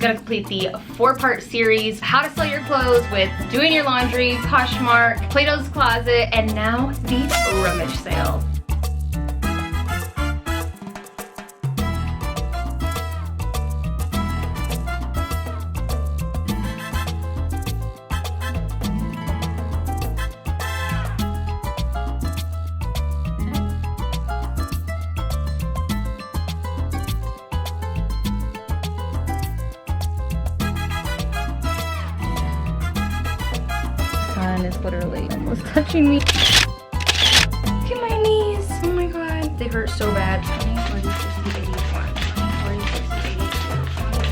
Gonna complete the 4-part series, how to sell your clothes with doing your laundry, Poshmark, Plato's Closet, and now the Rummage sale. Is literally almost touching me. Look at my knees. Oh my god. They hurt so bad. 20, 40, 50, 81. 40, 50, 80,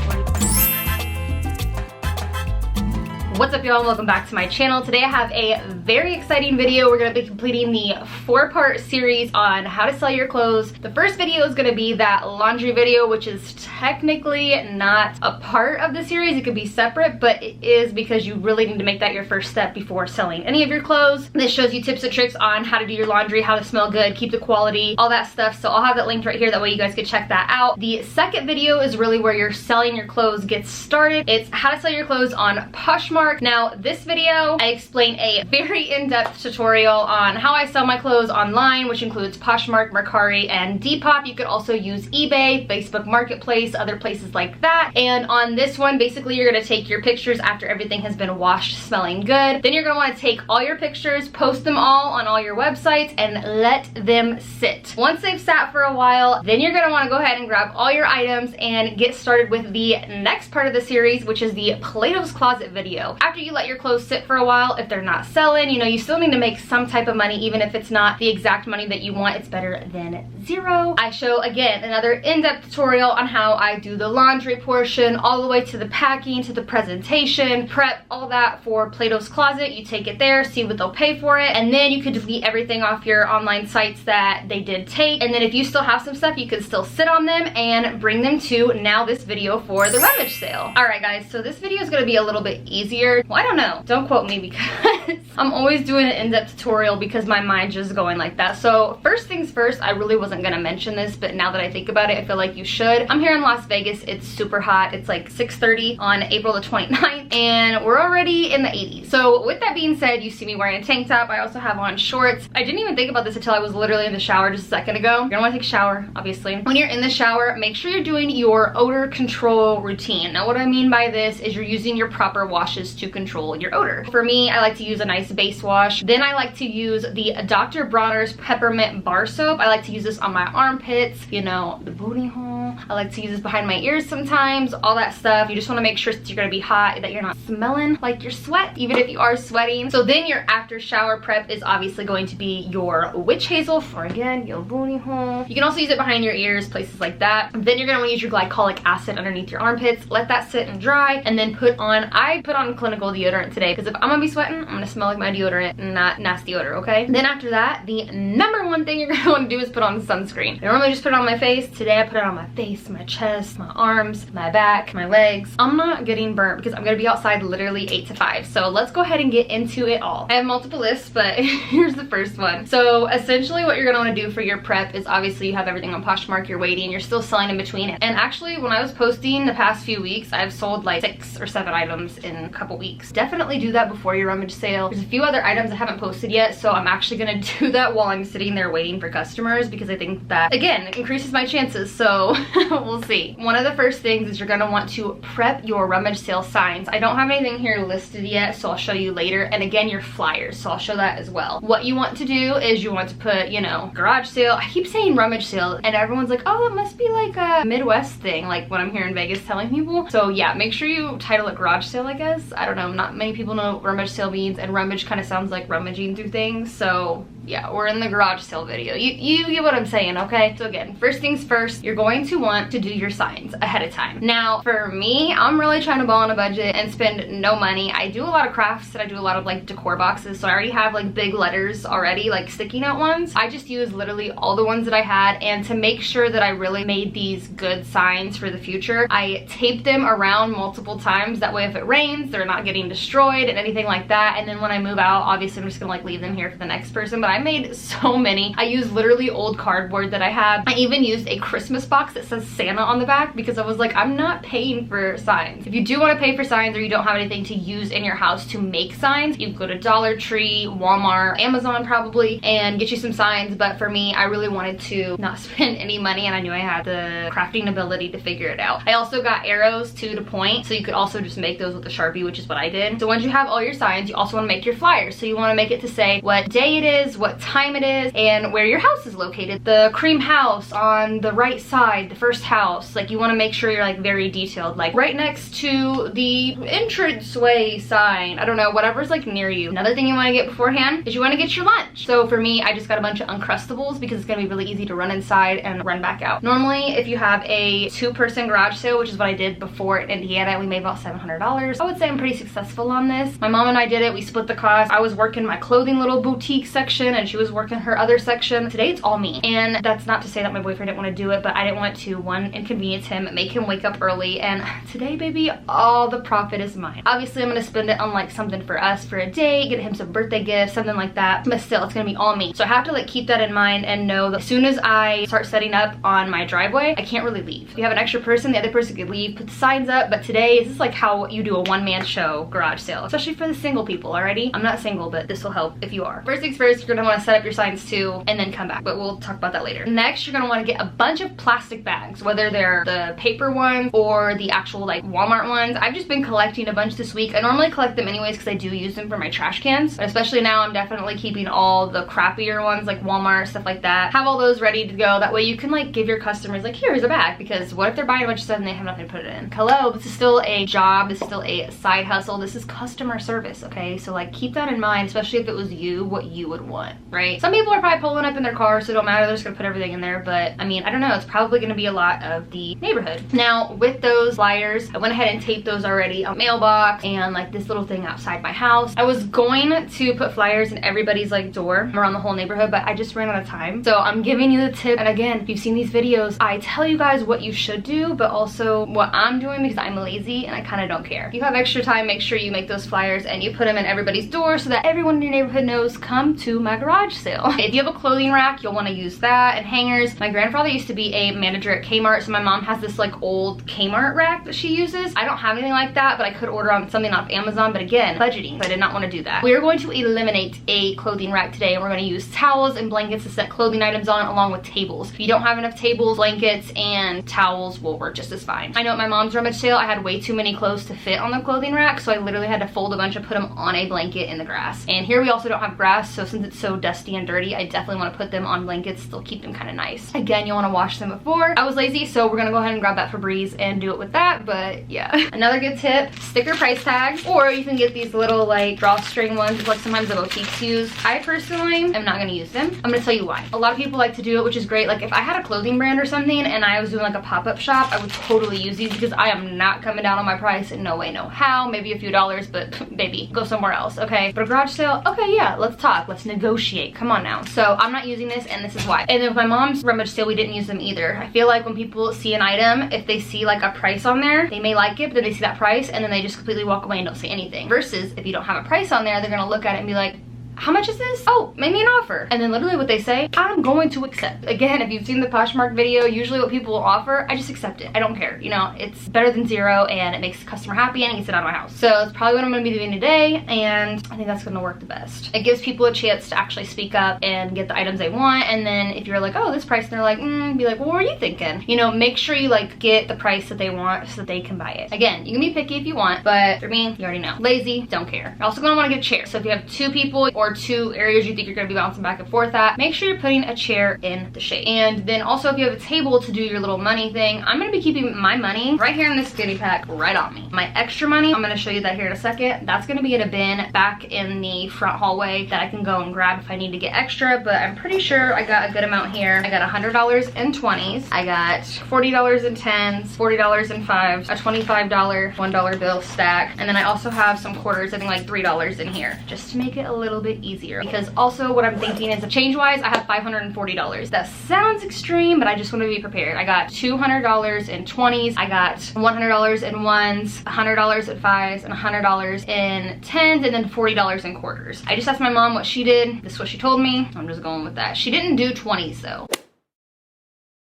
40. What's up, y'all? Welcome back to my channel. Today I have a very exciting video. We're going to be completing the 4-part series on how to sell your clothes. The first video is going to be that laundry video, which is technically not a part of the series. It could be separate, but it is because you really need to make that your first step before selling any of your clothes. This shows you tips and tricks on how to do your laundry, how to smell good, keep the quality, all that stuff. So I'll have that linked right here. That way you guys can check that out. The second video is really where you're selling your clothes gets started. It's how to sell your clothes on Poshmark. Now, this video, I explain a very in-depth tutorial on how I sell my clothes online, which includes Poshmark, Mercari, and Depop. You could also use eBay, Facebook Marketplace, other places like that. And on this one, basically, you're gonna take your pictures after everything has been washed, smelling good. Then you're gonna wanna take all your pictures, post them all on all your websites, and let them sit. Once they've sat for a while, then you're gonna wanna go ahead and grab all your items and get started with the next part of the series, which is the Plato's Closet video. After you let your clothes sit for a while, if they're not selling, you know, you still need to make some type of money. Even if it's not the exact money that you want, it's better than zero. I show, again, another in-depth tutorial on how I do the laundry portion, all the way to the packing, to the presentation, prep, all that for Plato's Closet. You take it there, see what they'll pay for it, and then you could delete everything off your online sites that they did take. And then if you still have some stuff, you can still sit on them and bring them to now this video for the Rummage sale. All right, guys, so this video is gonna be a little bit easier. Well, I don't know. Don't quote me because I'm always doing an in-depth tutorial because my mind's just going like that. So first things first, I really wasn't gonna mention this, but now that I think about it, I feel like you should. I'm here in Las Vegas. It's super hot. It's like 6:30 on April the 29th, and we're already in the 80s. So with that being said, you see me wearing a tank top. I also have on shorts. I didn't even think about this until I was literally in the shower just a second ago. You're gonna wanna take a shower, obviously. When you're in the shower, make sure you're doing your odor control routine. Now, what I mean by this is you're using your proper washes to control your odor. For me, I like to use a nice base wash. Then I like to use the Dr. Bronner's Peppermint Bar Soap. I like to use this on my armpits, you know, the booty hole. I like to use this behind my ears sometimes, all that stuff. You just want to make sure that you're going to be hot, that you're not smelling like your sweat, even if you are sweating. So then your after shower prep is obviously going to be your witch hazel for, again, your booty hole. You can also use it behind your ears, places like that. Then you're going to want to use your glycolic acid underneath your armpits. Let that sit and dry, and then I put on clinical deodorant today because if I'm gonna be sweating, I'm gonna smell like my deodorant, not nasty odor, okay? Then after that, the number one thing you're gonna want to do is put on sunscreen. I normally just put it on my face. Today I put it on my face, my chest, my arms, my back, my legs. I'm not getting burnt because I'm gonna be outside literally 8 to 5. So let's go ahead and get into it all. I have multiple lists, but here's the first one. So essentially what you're gonna want to do for your prep is obviously you have everything on Poshmark, you're waiting, you're still selling in between. And actually when I was posting the past few weeks, I've sold like 6 or 7 items in a couple weeks. Definitely do that before your Rummage sale. There's a few other items I haven't posted yet, so I'm actually gonna do that while I'm sitting there waiting for customers because I think that, again, it increases my chances, so we'll see. One of the first things is you're gonna want to prep your Rummage sale signs. I don't have anything here listed yet, so I'll show you later. And again, your flyers, so I'll show that as well. What you want to do is you want to put, you know, garage sale. I keep saying Rummage sale, and everyone's like, oh, it must be like a Midwest thing, like when I'm here in Vegas telling people. So yeah, make sure you title it garage sale, I guess. I don't know, not many people know what Rummage sale means, and rummage kind of sounds like rummaging through things, so yeah, we're in the garage sale video. You get what I'm saying, okay? So again, first things first, you're going to want to do your signs ahead of time. Now, for me, I'm really trying to ball on a budget and spend no money. I do a lot of crafts and I do a lot of like decor boxes, so I already have like big letters already, like sticky note ones. I just use literally all the ones that I had, and to make sure that I really made these good signs for the future, I taped them around multiple times. That way if it rains, they're not getting destroyed and anything like that. And then when I move out, obviously I'm just gonna like leave them here for the next person, but I I made so many. I used literally old cardboard that I had. I even used a Christmas box that says Santa on the back because I was like, I'm not paying for signs. If you do want to pay for signs or you don't have anything to use in your house to make signs, you can go to Dollar Tree, Walmart, Amazon probably, and get you some signs. But for me, I really wanted to not spend any money, and I knew I had the crafting ability to figure it out. I also got arrows too to point, so you could also just make those with a Sharpie, which is what I did. So once you have all your signs, you also want to make your flyers. So you want to make it to say what day it is, what time it is, and where your house is located. The cream house on the right side, the first house. Like, you want to make sure you're like very detailed, like right next to the entranceway sign. I don't know, whatever's like near you. Another thing you want to get beforehand is you want to get your lunch. So for me, I just got a bunch of Uncrustables because it's going to be really easy to run inside and run back out. Normally, if you have a 2-person garage sale, which is what I did before in Indiana, we made about $700. I would say I'm pretty successful on this. My mom and I did it. We split the cost. I was working my clothing little boutique section and she was working her other section. Today it's all me. And that's not to say that my boyfriend didn't want to do it, but I didn't want to, one, inconvenience him, make him wake up early. And today, baby, all the profit is mine. Obviously, I'm going to spend it on like something for us for a day, get him some birthday gifts, something like that. But still, it's going to be all me. So I have to like keep that in mind and know that as soon as I start setting up on my driveway, I can't really leave. If you have an extra person, the other person could leave, put the signs up. But today, this is like how you do a one-man show garage sale, especially for the single people. Already, I'm not single, but this will help if you are. First things first, you're going to want to set up your signs too and then come back, but we'll talk about that later. Next, you're going to want to get a bunch of plastic bags, whether they're the paper ones or the actual like Walmart ones. I've just been collecting a bunch this week. I normally collect them anyways because I do use them for my trash cans, but especially now I'm definitely keeping all the crappier ones like Walmart, stuff like that. Have all those ready to go. That way you can like give your customers like, here's a bag, because what if they're buying a bunch of stuff and they have nothing to put it in? Hello, this is still a job. This is still a side hustle. This is customer service, okay? So like keep that in mind, especially if it was you, what you would want, right? Some people are probably pulling up in their car, so it don't matter. They're just gonna put everything in there, but I mean, I don't know. It's probably gonna be a lot of the neighborhood. Now, with those flyers, I went ahead and taped those already on mailbox and like this little thing outside my house. I was going to put flyers in everybody's like door around the whole neighborhood, but I just ran out of time. So I'm giving you the tip. And again, if you've seen these videos, I tell you guys what you should do, but also what I'm doing because I'm lazy and I kind of don't care. If you have extra time, make sure you make those flyers and you put them in everybody's door so that everyone in your neighborhood knows, come to my garage sale. If you have a clothing rack, you'll want to use that, and hangers. My grandfather used to be a manager at Kmart, so my mom has this like old Kmart rack that she uses. I don't have anything like that, but I could order on something off Amazon, but again, budgeting, so I did not want to do that. We're going to eliminate a clothing rack today, and we're going to use towels and blankets to set clothing items on, along with tables. If you don't have enough tables, blankets and towels will work just as fine. I know at my mom's rummage sale, I had way too many clothes to fit on the clothing rack, so I literally had to fold a bunch and put them on a blanket in the grass. And here we also don't have grass, so since it's so dusty and dirty, I definitely want to put them on blankets. They'll keep them kind of nice. Again, you'll want to wash them before. I was lazy, so we're gonna go ahead and grab that Febreze and do it with that, but yeah. Another good tip, sticker price tags, or you can get these little like drawstring ones like sometimes the boutiques use. I personally am not gonna use them. I'm gonna tell you why. A lot of people like to do it, which is great. Like if I had a clothing brand or something and I was doing like a pop-up shop, I would totally use these because I am not coming down on my price in no way, no how. Maybe a few dollars, but baby, go somewhere else, okay? But a garage sale, okay, yeah, let's talk, let's negotiate, come on now. So I'm not using this, and this is why. And then with my mom's rummage sale, we didn't use them either. I feel like when people see an item, if they see like a price on there, they may like it, but then they see that price and then they just completely walk away and don't say anything. Versus if you don't have a price on there, they're gonna look at it and be like, how much is this? Oh, make me an offer. And then literally what they say, I'm going to accept. Again, if you've seen the Poshmark video, usually what people will offer, I just accept it. I don't care. You know, it's better than zero and it makes the customer happy and it gets it out of my house. So it's probably what I'm gonna be doing today, and I think that's gonna work the best. It gives people a chance to actually speak up and get the items they want. And then if you're like, oh, this price, and they're like, be like, well, what were you thinking? You know, make sure you like get the price that they want so that they can buy it. Again, you can be picky if you want, but for me, you already know. Lazy, don't care. You're also gonna wanna get a chair. So if you have 2 people or 2 areas you think you're gonna be bouncing back and forth at, make sure you're putting a chair in the shade. And then also if you have a table to do your little money thing, I'm gonna be keeping my money right here in this goodie pack right on me. My extra money, I'm gonna show you that here in a second. That's gonna be in a bin back in the front hallway that I can go and grab if I need to get extra, but I'm pretty sure I got a good amount here. I got $100 in 20s. I got $40 in 10s, $40 in 5s, a $25 $1 bill stack, and then I also have some quarters, I think like $3 in here, just to make it a little bit it easier. Because also what I'm thinking is, change wise, I have $540. That sounds extreme, but I just want to be prepared. I got $200 in 20s, I got $100 in ones, $100 in fives, and $100 in 10s, and then $40 in quarters. I just asked my mom what she did. This is what she told me. I'm just going with that. She didn't do 20s though.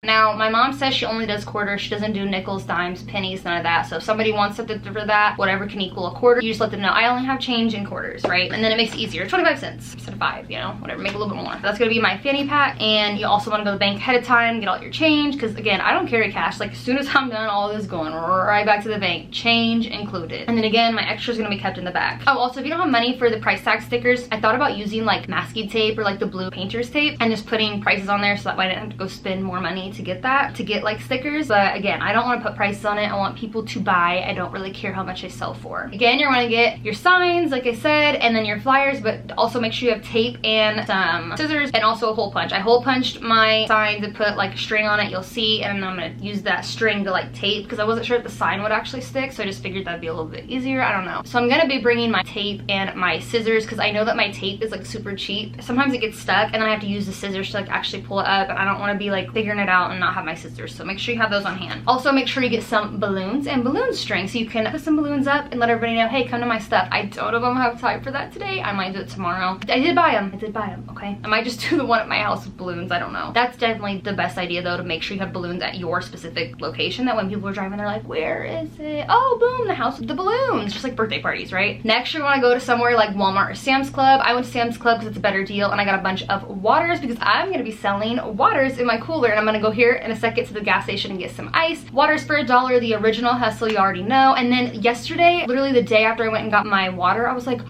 Now, my mom says she only does quarters. She doesn't do nickels, dimes, pennies, none of that. So if somebody wants something for that, whatever can equal a quarter, you just let them know, I only have change in quarters, right? And then it makes it easier. 25 cents instead of 5, you know, whatever, make a little bit more. That's gonna be my fanny pack. And you also wanna go to the bank ahead of time, get all your change, because again, I don't carry cash. Like as soon as I'm done, all this going right back to the bank, change included. And then again, my extra is gonna be kept in the back. Oh, also if you don't have money for the price tag stickers, I thought about using like masking tape or like the blue painter's tape and just putting prices on there so that way I didn't have to go spend more money to get that, to get like stickers. But again, I don't want to put prices on it. I want people to buy. I don't really care how much I sell for. Again, you're going to get your signs, like I said, and then your flyers, but also make sure you have tape and some scissors and also a hole punch. I hole punched my signs and put like a string on it, you'll see, and I'm going to use that string to like tape because I wasn't sure if the sign would actually stick, so I just figured that'd be a little bit easier. I don't know. So I'm going to be bringing my tape and my scissors because I know that my tape is like super cheap. Sometimes it gets stuck and then I have to use the scissors to like actually pull it up, and I don't want to be like figuring it out and not have my scissors. So make sure you have those on hand. Also make sure you get some balloons and balloon string so you can put some balloons up and let everybody know, hey, come to my stuff. I don't know if I'm gonna have time for that today. I might do it tomorrow. I did buy them, okay? I might just do the one at my house with balloons, I don't know. That's definitely the best idea though, to make sure you have balloons at your specific location, that when people are driving, they're like, where is it? Oh, boom, the house with the balloons. Just like birthday parties, right? Next, you're gonna go to somewhere like Walmart or Sam's Club. I went to Sam's Club because it's a better deal, and I got a bunch of waters because I'm gonna be selling waters in my cooler, and I'm gonna go here in a second to the gas station and get some ice. Water's for $1, the original hustle, you already know. And then yesterday, literally the day after I went and got my water, I was like,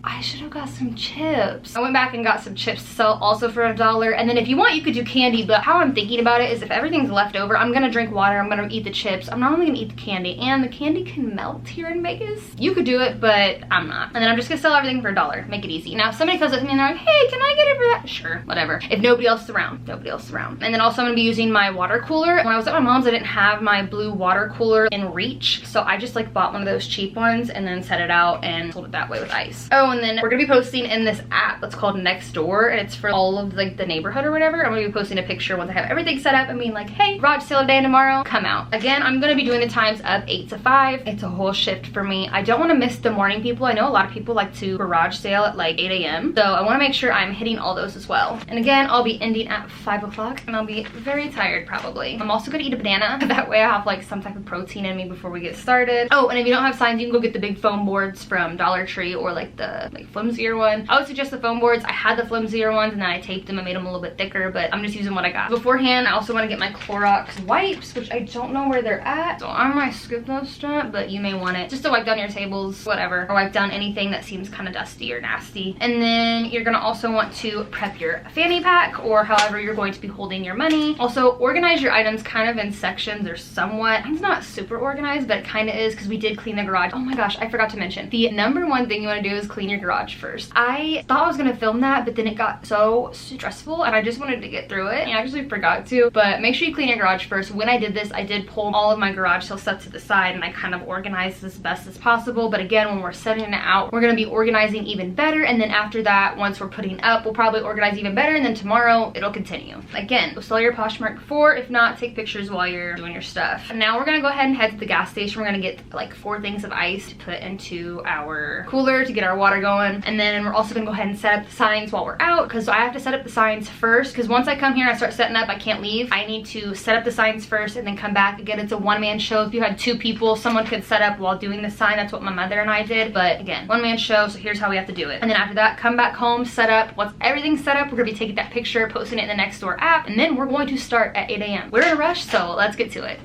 I should have got some chips. I went back and got some chips to sell also for $1. And then if you want, you could do candy, but how I'm thinking about it is if everything's left over, I'm gonna drink water, I'm gonna eat the chips. I'm not only gonna eat the candy, and the candy can melt here in Vegas. You could do it, but I'm not. And then I'm just gonna sell everything for $1. Make it easy. Now, if somebody comes up to me and they're like, hey, can I get it for that? Sure, whatever. If nobody else is around, nobody else is around. And then also I'm gonna be using my water cooler. When I was at my mom's, I didn't have my blue water cooler in reach. So I just like bought one of those cheap ones and then set it out and sold it that way with ice. Oh, and then we're gonna be posting in this app that's called Nextdoor, and it's for all of like the neighborhood or whatever. I'm gonna be posting a picture once I have everything set up and being like, hey, garage sale today and tomorrow, come out. Again, I'm gonna be doing the times of 8 to 5. It's a whole shift for me. I don't want to miss the morning people. I know a lot of people like to garage sale at like 8 a.m. So I want to make sure I'm hitting all those as well. And again, I'll be ending at 5 o'clock and I'll be very tired probably. I'm also gonna eat a banana. That way I have like some type of protein in me before we get started. Oh, and if you don't have signs, you can go get the big foam boards from Dollar Tree or like the flimsier one. I would suggest the foam boards. I had the flimsier ones and then I taped them and made them a little bit thicker, but I'm just using what I got. Beforehand, I also want to get my Clorox wipes, which I don't know where they're at. So I might skip those stuff, but you may want it just to wipe down your tables, whatever, or wipe down anything that seems kind of dusty or nasty. And then you're gonna also want to prep your fanny pack or however you're going to be holding your money. Also organize your items kind of in sections or somewhat. It's not super organized, but it kind of is because we did clean the garage. Oh my gosh, I forgot to mention. The number one thing you want to do is clean your garage first. I thought I was gonna film that, but then it got so stressful and I just wanted to get through it. I actually forgot to, but make sure you clean your garage first. When I did this, I did pull all of my garage sale stuff to the side and I kind of organized as best as possible. But again, when we're setting it out, we're gonna be organizing even better. And then after that, once we're putting up, we'll probably organize even better. And then tomorrow it'll continue. Again, go sell your Poshmark before. If not, take pictures while you're doing your stuff. And now we're gonna go ahead and head to the gas station. We're gonna get like 4 things of ice to put into our cooler to get our water going. And then we're also gonna go ahead and set up the signs while we're out, because I have to set up the signs first, because once I come here and I start setting up, I can't leave. I need to set up the signs first and then come back. Again, it's a one-man show. If you had 2 people, someone could set up while doing the sign. That's what my mother and I did, but again, one-man show, so here's how we have to do it. And then after that, come back home, set up. Once everything's set up, we're gonna be taking that picture, posting it in the Nextdoor app, and then we're going to start at 8 a.m. We're in a rush, so let's get to it.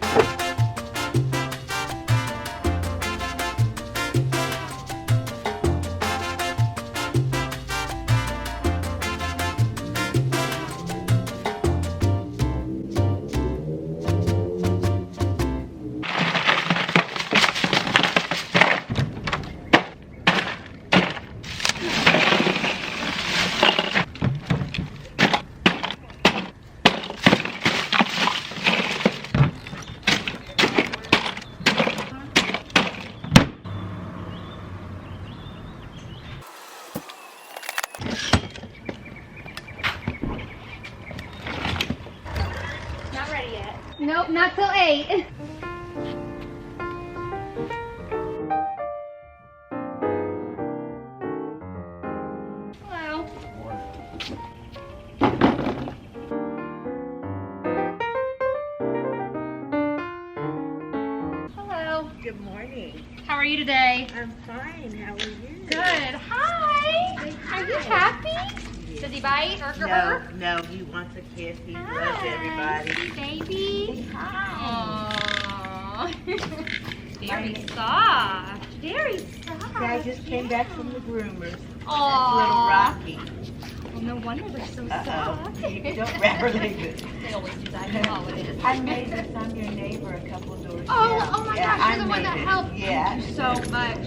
Not till 8. Hello. Hello. Good morning. How are you today? I'm fine. How are you? Good. Hi. Are you happy? Does he bite or her? No, he wants a kiss. He loves Hi, everybody. baby. Hi. Aww. Very soft. Very soft. I just came back from the groomers. Aww. That's little Rocky. Well, no wonder they're so Uh-oh. soft. You don't wrap her like this. They always do that. You know how it is. I made this. I'm your neighbor a couple of doors Oh, down. oh my Yeah, gosh, you're the I one that made it. helped. Yeah. Thank you so much.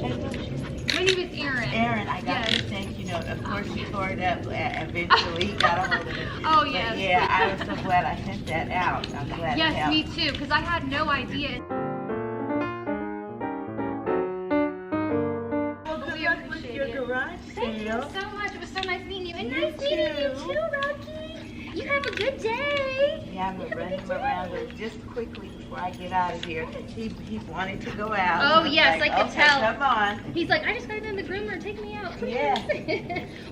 My name is Erin. Erin, I got Yes. to think, you know, of course you tore it up. Eventually he got a hold of it. Oh, But yes. yeah, I was so glad I sent that out. I'm glad it Yes, helped. me too, because I had no idea. Well, good luck with your garage Thank you sale. so much. It was so nice meeting you. And You nice meeting you too. too, Rocky. You have a good day. Yeah, I'm gonna run him around but just quickly before I get out of here. He wanted to go out. Oh, I was yes, like, I could okay, tell. Come on. He's like, I just got done the groomer. Take me out, please. Yeah.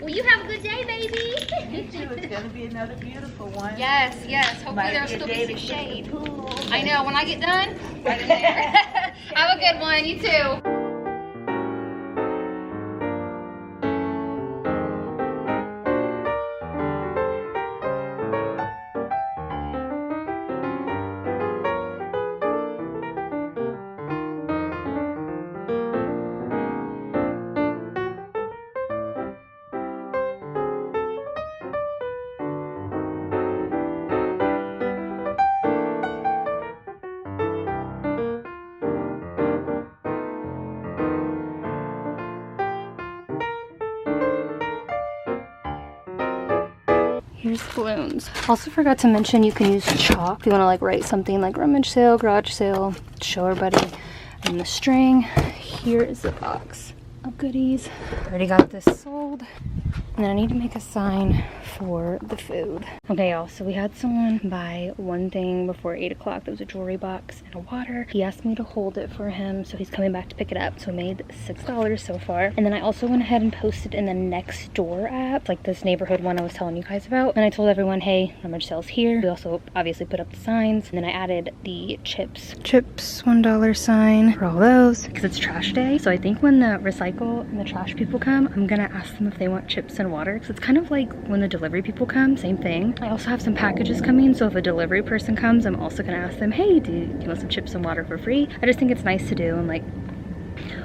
Well, you have a good day, baby. You too. It's gonna be another beautiful one. Yes, yes. Hopefully Might there'll be a still day be to some get in shade. the pool. I know. When I get done, right in there. Have a good one. You too. Here's the balloons. Also forgot to mention you can use chalk if you want to like write something like rummage sale, garage sale, show everybody. And the string. Here is the box of goodies. Already got this sold. And then I need to make a sign for the food. Okay, y'all, so we had someone buy one thing before 8 o'clock. That was a jewelry box and a water. He asked me to hold it for him, so he's coming back to pick it up. So I made $6 so far. And then I also went ahead and posted in the Nextdoor app, like this neighborhood one I was telling you guys about. And I told everyone, hey, rummage sale's here. We also obviously put up the signs. And then I added the chips $1 sign for all those because it's trash day. So I think when the recycle and the trash people come, I'm gonna ask them if they want chips and water, because it's kind of like when the delivery people come, same thing. I also have some packages coming, so if a delivery person comes, I'm also gonna ask them, hey, do you want some chips and water for free? I just think it's nice to do, and like,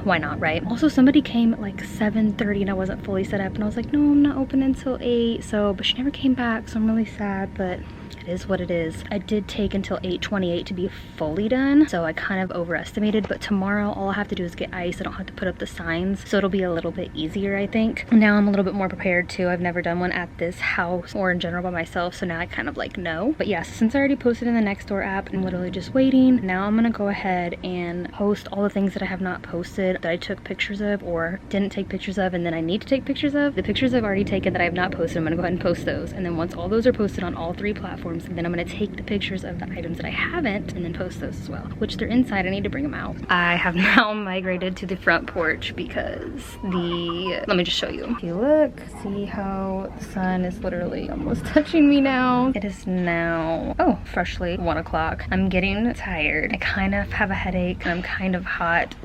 why not, right? Also, somebody came at like 7:30 and I wasn't fully set up, and I was like, no, I'm not open until 8, so, but she never came back, so I'm really sad, but it is what it is. I did take until 8:28 to be fully done, so I kind of overestimated, but tomorrow all I have to do is get ice. I don't have to put up the signs, so it'll be a little bit easier, I think. Now I'm a little bit more prepared too. I've never done one at this house or in general by myself, so now I kind of like know. But yes, since I already posted in the Nextdoor app, I'm literally just waiting. Now I'm gonna go ahead and post all the things that I have not posted, that I took pictures of or didn't take pictures of, and then I need to take pictures of. The pictures I've already taken that I have not posted, I'm gonna go ahead and post those. And then once all those are posted on all 3 platforms, and then I'm gonna take the pictures of the items that I haven't and then post those as well, which they're inside. I need to bring them out. I have now migrated to the front porch because let me just show you. If you look, see how the sun is literally almost touching me now. It is now, oh, freshly 1 o'clock. I'm getting tired. I kind of have a headache and I'm kind of hot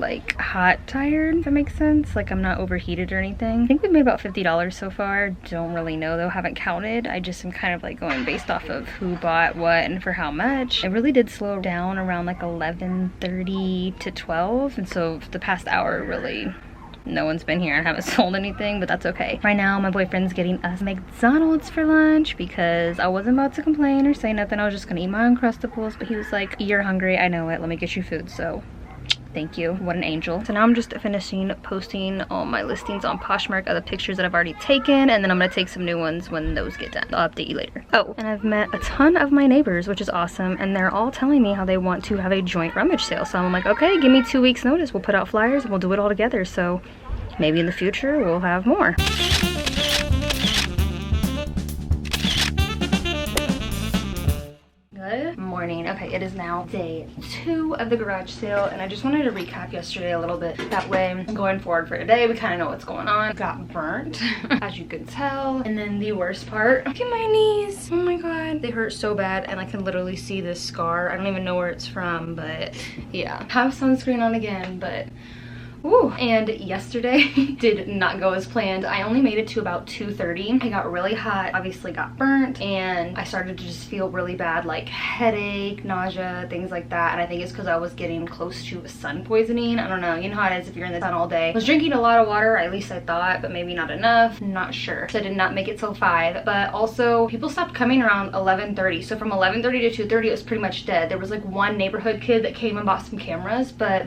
tired, if that makes sense. Like, I'm not overheated or anything. I think we've made about $50 so far. Don't really know though, haven't counted. I just am kind of like going based off of who bought what and for how much. It really did slow down around like 11:30 to 12, and so the past hour really no one's been here and haven't sold anything, but that's okay. Right now my boyfriend's getting us McDonald's for lunch because I wasn't about to complain or say nothing. I was just gonna eat my Uncrustables, but he was like, you're hungry, I know it, let me get you food. So thank you, what an angel. So now I'm just finishing posting all my listings on Poshmark of the pictures that I've already taken, and then I'm gonna take some new ones when those get done. I'll update you later. Oh, and I've met a ton of my neighbors, which is awesome, and they're all telling me how they want to have a joint rummage sale. So I'm like, okay, give me 2 weeks notice. We'll put out flyers and we'll do it all together. So maybe in the future we'll have more. Good morning. Okay, it is now day 2 of the garage sale, and I just wanted to recap yesterday a little bit. That way, going forward for today, we kind of know what's going on. Got burnt, as you can tell. And then the worst part, look at my knees. Oh my god, they hurt so bad, and I can literally see this scar. I don't even know where it's from, but yeah. Have sunscreen on again, but ooh. And yesterday did not go as planned. I only made it to about 2:30. I got really hot, obviously got burnt, and I started to just feel really bad, like headache, nausea, things like that. And I think it's because I was getting close to sun poisoning. I don't know, you know how it is if you're in the sun all day. I was drinking a lot of water, at least I thought, but maybe not enough, not sure. So I did not make it till 5, but also people stopped coming around 11:30. So from 11:30 to 2:30 it was pretty much dead. There was like one neighborhood kid that came and bought some cameras, but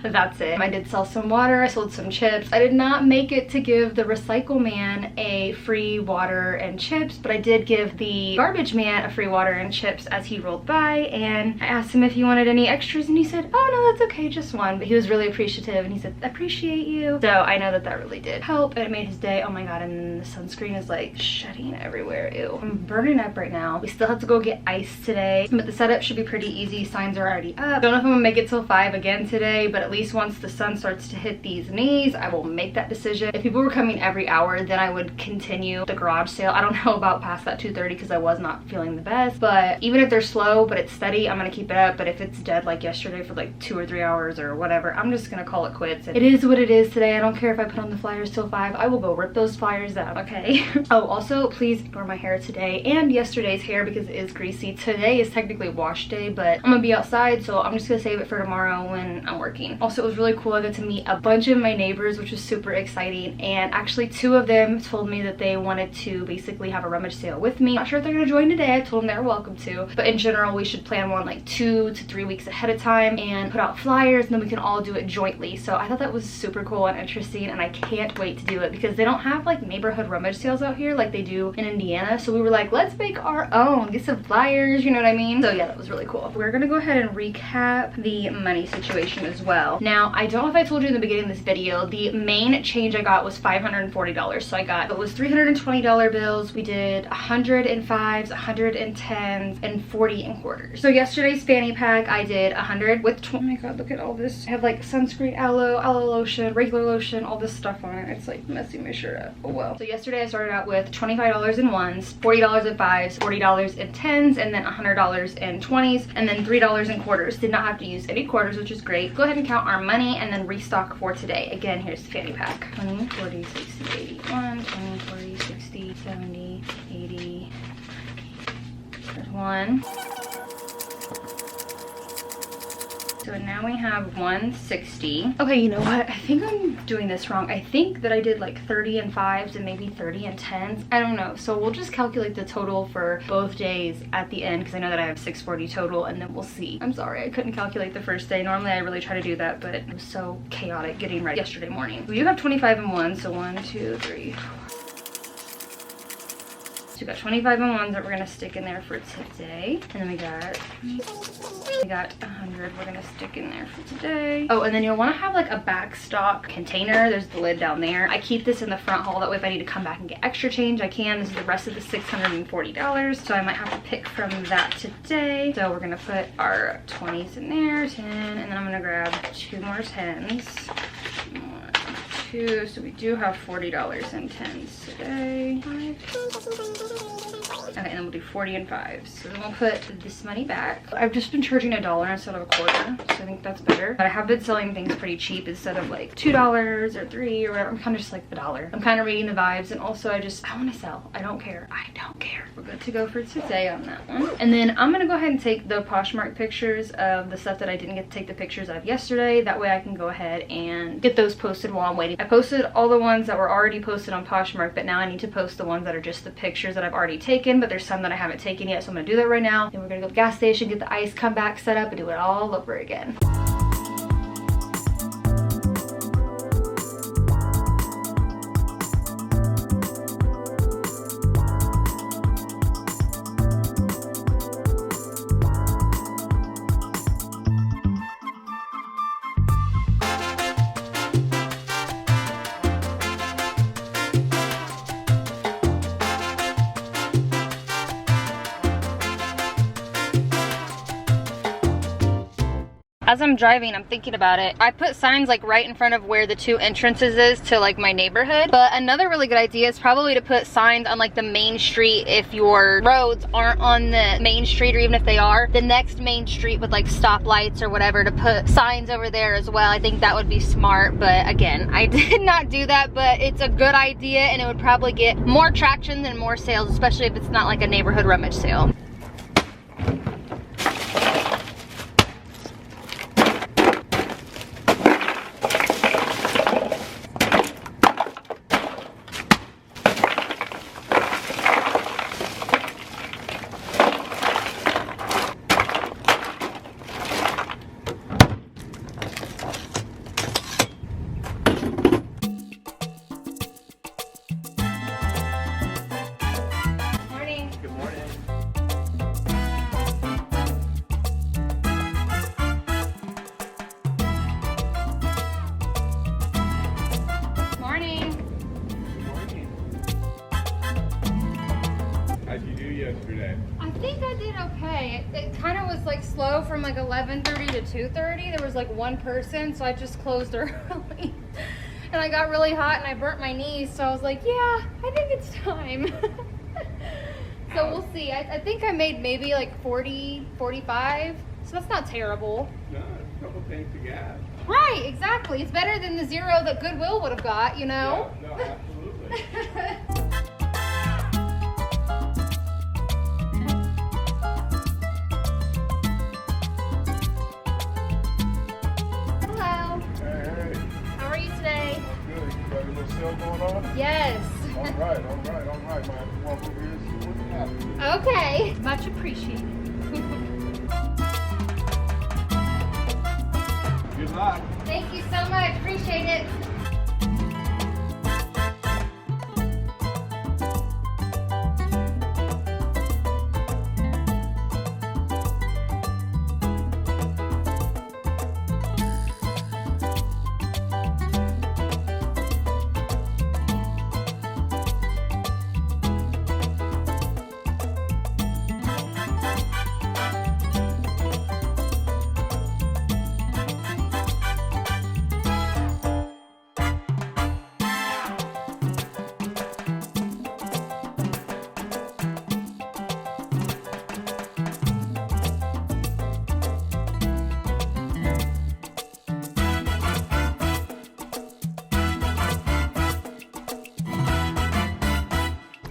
that's it. I did sell some water, I sold some chips. I did not make it to give the recycle man a free water and chips, but I did give the garbage man a free water and chips as he rolled by, and I asked him if he wanted any extras, and he said, oh no, that's okay, just one. But he was really appreciative, and he said, appreciate you. So I know that that really did help, and it made his day. Oh my god, and then the sunscreen is like shedding everywhere. Ew. I'm burning up right now. We still have to go get ice today, but the setup should be pretty easy. Signs are already up. Don't know if I'm gonna make it till 5 again today, but at least once the sun starts to hit these knees, I will make that decision. If people were coming every hour, then I would continue the garage sale. I don't know about past that 2:30 because I was not feeling the best, but even if they're slow but it's steady, I'm gonna keep it up. But if it's dead like yesterday for like 2 or 3 hours or whatever, I'm just gonna call it quits. It is what it is today. I don't care if I put on the flyers till 5. I will go rip those flyers down, okay? Oh, also please ignore my hair today and yesterday's hair because it is greasy. Today is technically wash day, but I'm gonna be outside, so I'm just gonna save it for tomorrow when I'm working. Also, it was really cool. I got to meet a bunch of my neighbors, which was super exciting, and actually 2 of them told me that they wanted to basically have a rummage sale with me. Not sure if they're gonna join today. I told them they're welcome to, but in general we should plan one like 2 to 3 weeks ahead of time and put out flyers, and then we can all do it jointly. So I thought that was super cool and interesting, and I can't wait to do it because they don't have like neighborhood rummage sales out here like they do in Indiana. So we were like, let's make our own, get some flyers, you know what I mean? So yeah, that was really cool. We're gonna go ahead and recap the money situation as well. Now, I don't know if I told you in the beginning of this video, the main change I got was $540. So I got, it was $320 bills. We did 105s, 110s, and 40 in quarters. So yesterday's fanny pack, I did 100 with, oh my god, look at all this. I have like sunscreen, aloe lotion, regular lotion, all this stuff on it. It's like messing my shirt up. Oh well. So yesterday I started out with $25 in ones, $40 in fives, $40 in tens, and then $100 in 20s, and then $3 in quarters. Did not have to use any quarters, which is great. Go ahead and count our money and then restock for today. Again, here's the fanny pack. 20, 40, 60, 81, 20, 40, 60, 70, 80. There's one. So now we have 160. Okay, you know what? I think I'm doing this wrong. I think that I did like 30 and 5s and maybe 30 and 10s. I don't know. So we'll just calculate the total for both days at the end because I know that I have 640 total, and then we'll see. I'm sorry, I couldn't calculate the first day. Normally I really try to do that, but it was so chaotic getting ready yesterday morning. We do have 25 and 1, so 1, 2, 3, 4. So we got 25 and 1s that we're gonna stick in there for today. And then we got 100 we're gonna stick in there for today. Oh, and then you'll wanna have like a backstop container. There's the lid down there. I keep this in the front hall. That way if I need to come back and get extra change, I can. This is the rest of the $640. So I might have to pick from that today. So we're gonna put our 20s in there, 10, and then I'm gonna grab 2 more 10s. 1, 2, so we do have $40 in 10s today. 5. Okay, and then we'll do 40 and 5s. So then we'll put this money back. I've just been charging $1 instead of $1, so I think that's better. But I have been selling things pretty cheap instead of like $2 or $3 or whatever. I'm kind of just like $1. I'm kind of reading the vibes, and also I want to sell. I don't care. I don't care. We're good to go for today on that one. And then I'm gonna go ahead and take the Poshmark pictures of the stuff that I didn't get to take the pictures of yesterday. That way I can go ahead and get those posted while I'm waiting. I posted all the ones that were already posted on Poshmark, but now I need to post the ones that are just the pictures that I've already taken, but there's some that I haven't taken yet, so I'm gonna do that right now. Then we're gonna go to the gas station, get the ice, come back, set up, and do it all over again. As I'm driving, I'm thinking about it. I put signs like right in front of where the 2 entrances is to like my neighborhood. But another really good idea is probably to put signs on like the main street if your roads aren't on the main street, or even if they are, the next main street with like stoplights or whatever, to put signs over there as well. I think that would be smart, but again, I did not do that, but it's a good idea and it would probably get more traction and more sales, especially if it's not like a neighborhood rummage sale. I think I did okay. It kind of was like slow from like 11:30 to 2:30. There was like one person, so I just closed early. And I got really hot and I burnt my knees, so I was like, yeah, I think it's time. So we'll see. I think I made maybe like 40, 45, so that's not terrible. No, a couple tanks of gas. Right, exactly. It's better than the 0 that Goodwill would have got, you know? Yeah, no, absolutely. Hello. Hey, How are you today? good. You got a little sale going on? Yes. All right, man. Walk over here and see what's happening. Okay. Much appreciated. Good luck. Thank you so much. Appreciate it.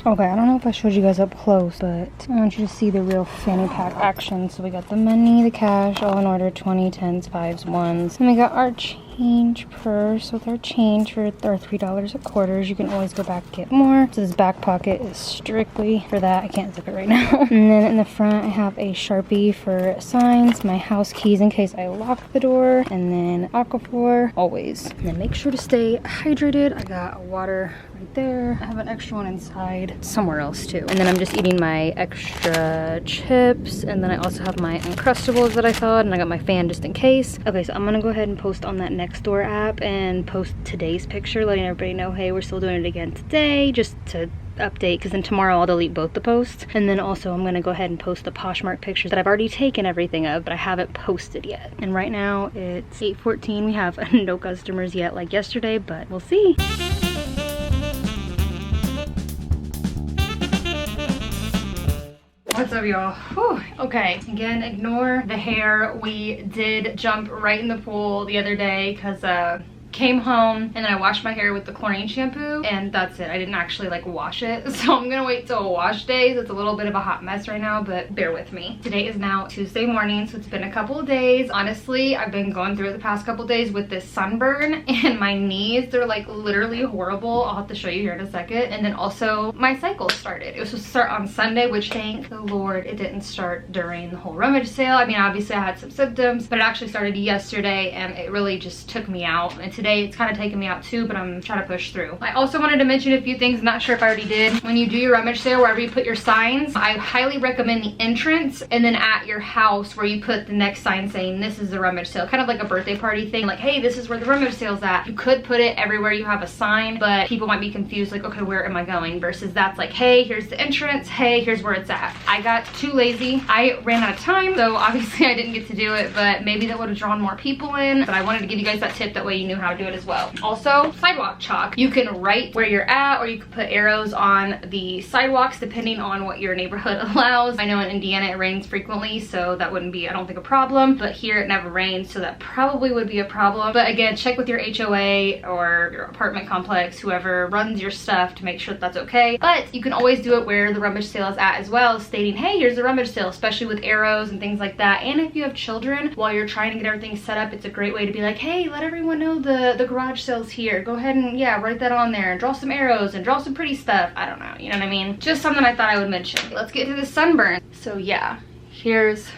Okay, I don't know if I showed you guys up close, but I want you to see the real fanny pack action. So we got the money, the cash, all in order, 20, 10s, 5s, 1s. And we got our change purse with our change for our $3 at quarters. You can always go back and get more. So this back pocket is strictly for that. I can't zip it right now. And then in the front, I have a Sharpie for signs, my house keys in case I lock the door, and then Aquaphor, always. And then make sure to stay hydrated. I got water right there. I have an extra one inside somewhere else too. And then I'm just eating my extra chips, and then I also have my Uncrustables that I thawed, and I got my fan just in case. Okay, so I'm gonna go ahead and post on that Nextdoor app and post today's picture, letting everybody know, hey, we're still doing it again today, just to update, because then tomorrow I'll delete both the posts. And then also I'm gonna go ahead and post the Poshmark pictures that I've already taken everything of, but I haven't posted yet. And right now it's 8:14. We have no customers yet like yesterday, but we'll see. What's up, y'all? Okay, again, ignore the hair. We did jump right in the pool the other day because came home and then I washed my hair with the chlorine shampoo, and that's it. I didn't actually like wash it, so I'm gonna wait till a wash day. It's a little bit of a hot mess right now, but bear with me. Today is now Tuesday morning, so it's been a couple of days. Honestly, I've been going through it the past couple of days with this sunburn, and my knees, they're like literally horrible. I'll have to show you here in a second. And then also my cycle started. It was supposed to start on Sunday, which thank the Lord it didn't start during the whole rummage sale. I mean, obviously I had some symptoms, but it actually started yesterday and it really just took me out. And today today. It's kind of taking me out too, but I'm trying to push through. I also wanted to mention a few things, not sure if I already did. When you do your rummage sale, wherever you put your signs, I highly recommend the entrance and then at your house where you put the next sign saying this is the rummage sale, kind of like a birthday party thing, like, hey, this is where the rummage sale's at. You could put it everywhere you have a sign, but people might be confused, like, okay, where am I going? Versus that's like, hey, here's the entrance, hey, here's where it's at. I got too lazy. I ran out of time, so obviously I didn't get to do it, but maybe that would have drawn more people in. But I wanted to give you guys that tip, that way you knew how to do it as well. Also, sidewalk chalk. You can write where you're at, or you can put arrows on the sidewalks depending on what your neighborhood allows. I know in Indiana it rains frequently, so that wouldn't be, I don't think, a problem, but here it never rains, so that probably would be a problem. But again, check with your HOA or your apartment complex, whoever runs your stuff, to make sure that that's okay. But you can always do it where the rummage sale is at as well, stating, hey, here's the rummage sale, especially with arrows and things like that. And if you have children, while you're trying to get everything set up, it's a great way to be like, hey, let everyone know the garage sale's here. Go ahead and, yeah, write that on there and draw some arrows and draw some pretty stuff. I don't know, you know what I mean? Just something I thought I would mention. Let's get to the sunburn. So yeah, here's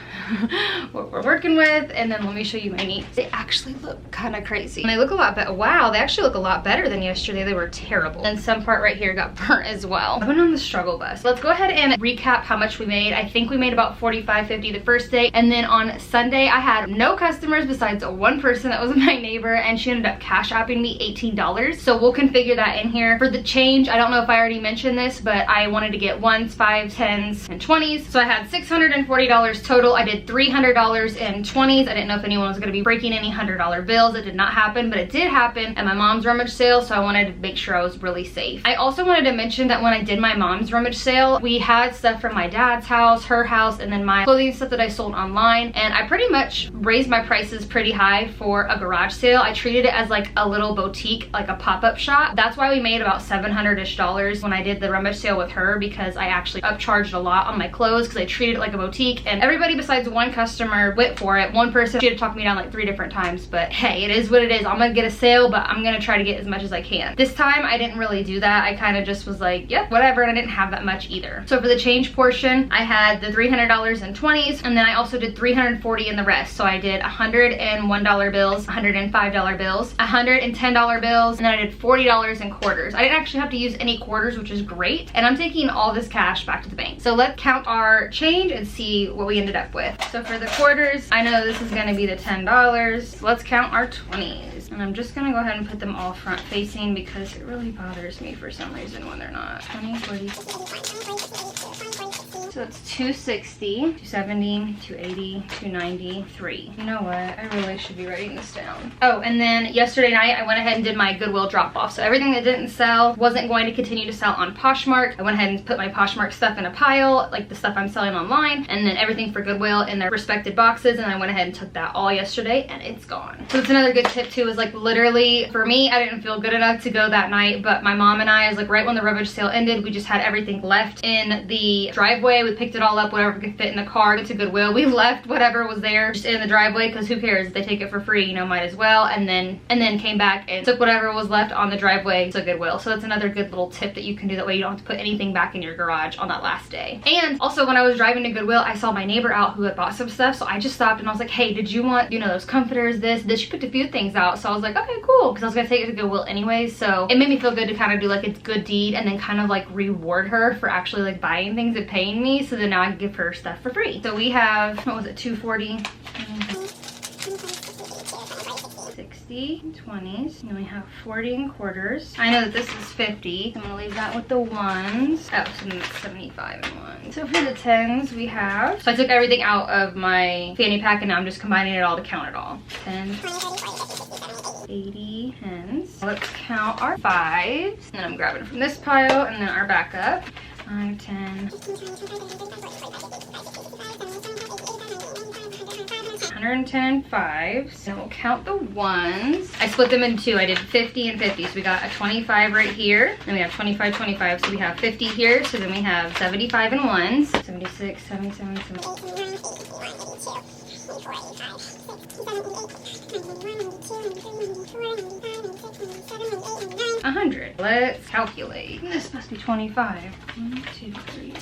what we're working with, and then let me show you my knees. They actually look kind of crazy, and they look a lot better. Wow, they actually look a lot better than yesterday. They were terrible, and some part right here got burnt as well. I've been on the struggle bus. Let's go ahead and recap how much we made. I think we made about $45.50 the first day, and then on Sunday I had no customers besides one person that was my neighbor, and she ended up cash apping me $18. So we'll configure that in here. For the change, I don't know if I already mentioned this, but I wanted to get 1s, 5s, 10s, and 20s. So I had $640 total. I did $300 in 20s. I didn't know if anyone was going to be breaking any $100 bills. It did not happen, but it did happen at my mom's rummage sale, so I wanted to make sure I was really safe. I also wanted to mention that when I did my mom's rummage sale, we had stuff from my dad's house, her house, and then my clothing stuff that I sold online, and I pretty much raised my prices pretty high for a garage sale. I treated it as like a little boutique, like a pop-up shop. That's why we made about $700-ish when I did the rummage sale with her, because I actually upcharged a lot on my clothes because I treated it like a boutique, and everybody besides one customer went for it. One person, she had to talk me down like 3 different times, but hey, it is what it is. I'm gonna get a sale, but I'm gonna try to get as much as I can. This time I didn't really do that. I kind of just was like, yep, whatever, and I didn't have that much either. So for the change portion, I had the $300 in 20s, and then I also did $340 in the rest. So I did $101 bills, $105 bills, $110 bills, and then I did $40 in quarters. I didn't actually have to use any quarters, which is great, and I'm taking all this cash back to the bank. So let's count our change and see what we ended up with. So for the quarters, I know this is gonna be the $10. So let's count our 20s. And I'm just gonna go ahead and put them all front facing because it really bothers me for some reason when they're not. 20, 40. So that's 260, 270, 280, 290, 3. You know what? I really should be writing this down. Oh, and then yesterday night, I went ahead and did my Goodwill drop off. So everything that didn't sell wasn't going to continue to sell on Poshmark. I went ahead and put my Poshmark stuff in a pile, like the stuff I'm selling online, and then everything for Goodwill in their respected boxes, and I went ahead and took that all yesterday, and it's gone. So it's another good tip too, is like literally, for me, I didn't feel good enough to go that night, but my mom and I, was like right when the rummage sale ended, we just had everything left in the driveway. We picked it all up, whatever could fit in the car, went to Goodwill. We left whatever was there just in the driveway, because who cares if they take it for free, you know, might as well. And then came back and took whatever was left on the driveway to Goodwill. So that's another good little tip that you can do. That way you don't have to put anything back in your garage on that last day. And also when I was driving to Goodwill, I saw my neighbor out who had bought some stuff, so I just stopped and I was like, hey, did you want, you know, those comforters, this? She picked a few things out, so I was like, okay, cool, because I was gonna take it to Goodwill anyway. So it made me feel good to kind of do like a good deed and then kind of like reward her for actually like buying things and paying me, so then now I can give her stuff for free. So we have, what was it, 240, 60, 20s, and then we have 40 in quarters. I know that this is 50. I'm gonna leave that with the ones. Oh, so then it's 75 in one. So for the 10s, we have, so I took everything out of my fanny pack and now I'm just combining it all to count it all. 10, 80, 10s. Let's count our 5s. And then I'm grabbing from this pile and then our backup. 5, 10, 110 5s. And we'll count the ones. I split them in 2. I did 50 and 50. So we got a 25 right here. Then we have 25, 25. So we have 50 here. So then we have 75 in ones. 76, 77, 78. 100. Let's calculate. This must be 25. 1, 2, 3.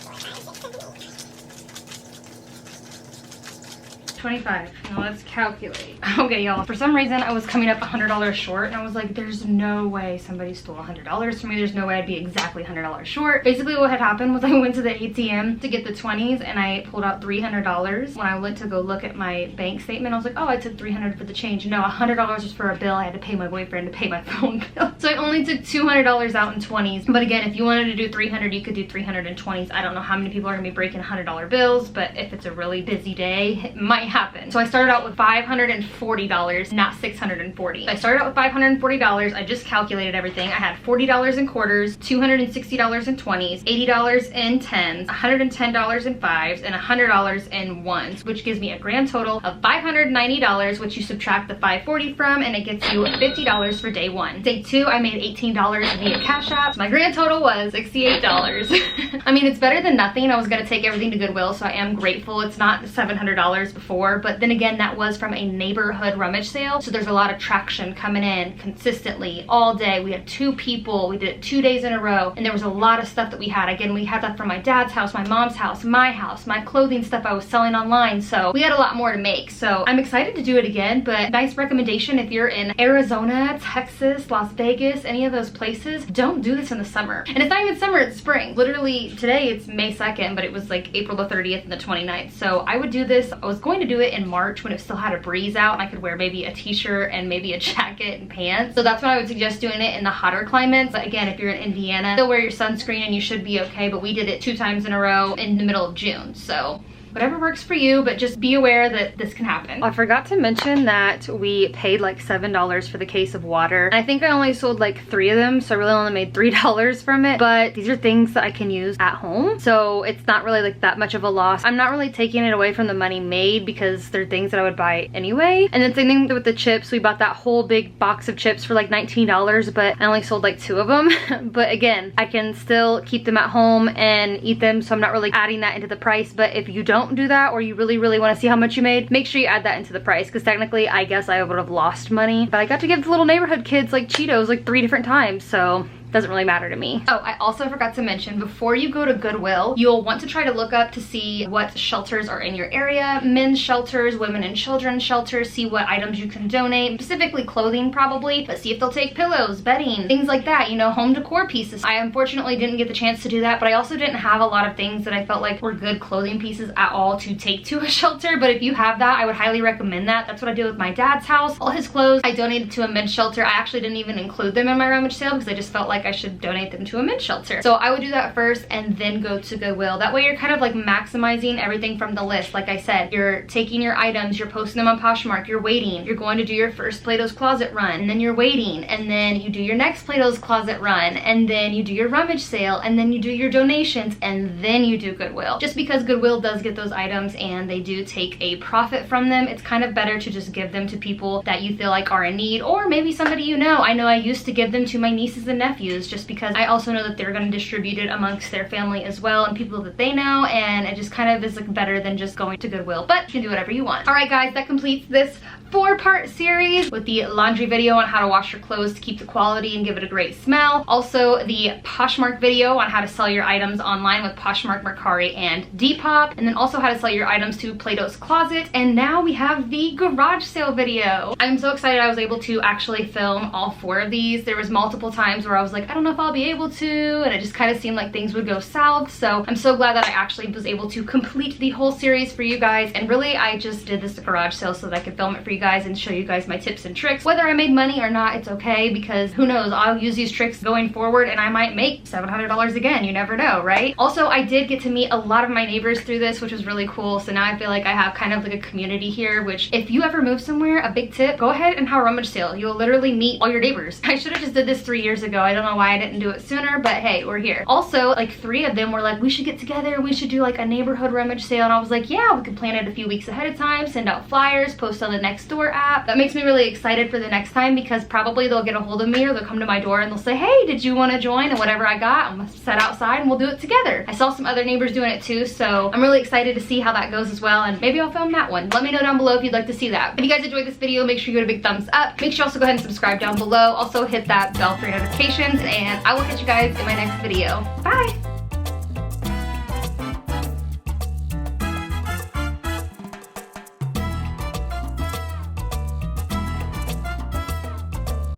25. Now let's calculate. Okay, y'all. For some reason, I was coming up $100 short, and I was like, there's no way somebody stole $100 from me. There's no way I'd be exactly $100 short. Basically, what had happened was I went to the ATM to get the 20s, and I pulled out $300. When I went to go look at my bank statement, I was like, oh, I took $300 for the change. No, $100 was for a bill. I had to pay my boyfriend to pay my phone bill. So I only took $200 out in 20s. But again, if you wanted to do 300, you could do 300 in 20s. I don't know how many people are gonna be breaking $100 bills, but if it's a really busy day, it might happen. So I started out with $540, not $640. I started out with $540. I just calculated everything. I had $40 in quarters, $260 in 20s, $80 in 10s, $110 in 5s, and $100 in 1s, which gives me a grand total of $590, which you subtract the $540 from, and it gets you $50 for day 1. Day 2, I made $18 via Cash App. So my grand total was $68. I mean, it's better than nothing. I was gonna take everything to Goodwill, so I am grateful. It's not $700 before, but then again, that was from a neighborhood rummage sale, so there's a lot of traction coming in consistently all day. We had 2 people. We did it 2 days in a row, and there was a lot of stuff that we had. Again, we had that from my dad's house, my mom's house, my clothing stuff I was selling online, so we had a lot more to make. So I'm excited to do it again, but nice recommendation if you're in Arizona, Texas, Las Vegas, any of those places, don't do this in the summer. And it's not even summer, it's spring. Literally today it's May 2nd, but it was like April the 30th and the 29th. So I would do this. I was going to do it in March when it still had a breeze out and I could wear maybe a t-shirt and maybe a jacket and pants. So that's when I would suggest doing it in the hotter climates. But again, if you're in Indiana, still wear your sunscreen and you should be okay. But we did it 2 times in a row in the middle of June. So whatever works for you, but just be aware that this can happen. I forgot to mention that we paid like $7 for the case of water. And I think I only sold like 3 of them, so I really only made $3 from it. But these are things that I can use at home, so it's not really like that much of a loss. I'm not really taking it away from the money made because they're things that I would buy anyway. And then same thing with the chips. We bought that whole big box of chips for like $19, but I only sold like 2 of them. But again, I can still keep them at home and eat them, so I'm not really adding that into the price. But if you don't do that, or you really want to see how much you made, make sure you add that into the price, because technically I guess I would have lost money, but I got to give the little neighborhood kids like Cheetos like 3 different times, so doesn't really matter to me. Oh, I also forgot to mention, before you go to Goodwill, you'll want to try to look up to see what shelters are in your area, men's shelters, women and children's shelters, see what items you can donate, specifically clothing probably, but see if they'll take pillows, bedding, things like that, you know, home decor pieces. I unfortunately didn't get the chance to do that, but I also didn't have a lot of things that I felt like were good clothing pieces at all to take to a shelter, but if you have that, I would highly recommend that. That's what I did with my dad's house. All his clothes I donated to a men's shelter. I actually didn't even include them in my rummage sale because I just felt like I should donate them to a men's shelter. So I would do that first and then go to Goodwill. That way you're kind of like maximizing everything from the list. Like I said, you're taking your items, you're posting them on Poshmark, you're waiting, you're going to do your first Plato's Closet run, and then you're waiting, and then you do your next Plato's Closet run, and then you do your rummage sale, and then you do your donations, and then you do Goodwill. Just because Goodwill does get those items and they do take a profit from them, it's kind of better to just give them to people that you feel like are in need, or maybe somebody you know. I know I used to give them to my nieces and nephews just because I also know that they're going to distribute it amongst their family as well and people that they know, and it just kind of is like better than just going to Goodwill, but you can do whatever you want. All right guys, that completes this 4-part series with the laundry video on how to wash your clothes to keep the quality and give it a great smell. Also the Poshmark video on how to sell your items online with Poshmark, Mercari, and Depop. And then also how to sell your items to Plato's Closet. And now we have the garage sale video. I'm so excited I was able to actually film all 4 of these. There was multiple times where I was like, I don't know if I'll be able to, and it just kind of seemed like things would go south. So I'm so glad that I actually was able to complete the whole series for you guys. And really, I just did this garage sale so that I could film it for you guys and show you guys my tips and tricks. Whether I made money or not, it's okay, because who knows, I'll use these tricks going forward and I might make $700 again. You never know, right? Also, I did get to meet a lot of my neighbors through this, which was really cool. So now I feel like I have kind of like a community here, which if you ever move somewhere, a big tip, go ahead and have a rummage sale. You'll literally meet all your neighbors. I should have just did this 3 years ago. I don't know why I didn't do it sooner, but hey, we're here. Also, like 3 of them were like, we should get together, we should do like a neighborhood rummage sale. And I was like, yeah, we could plan it a few weeks ahead of time, send out flyers, post on the Nextdoor app. That makes me really excited for the next time, because probably they'll get a hold of me or they'll come to my door and they'll say, hey, did you want to join? And whatever I got, I'm gonna set outside and we'll do it together. I saw some other neighbors doing it too, so I'm really excited to see how that goes as well, and maybe I'll film that one. Let me know down below if you'd like to see that. If you guys enjoyed this video, make sure you give it a big thumbs up. Make sure you also go ahead and subscribe down below. Also hit that bell for notifications, and I will catch you guys in my next video. Bye!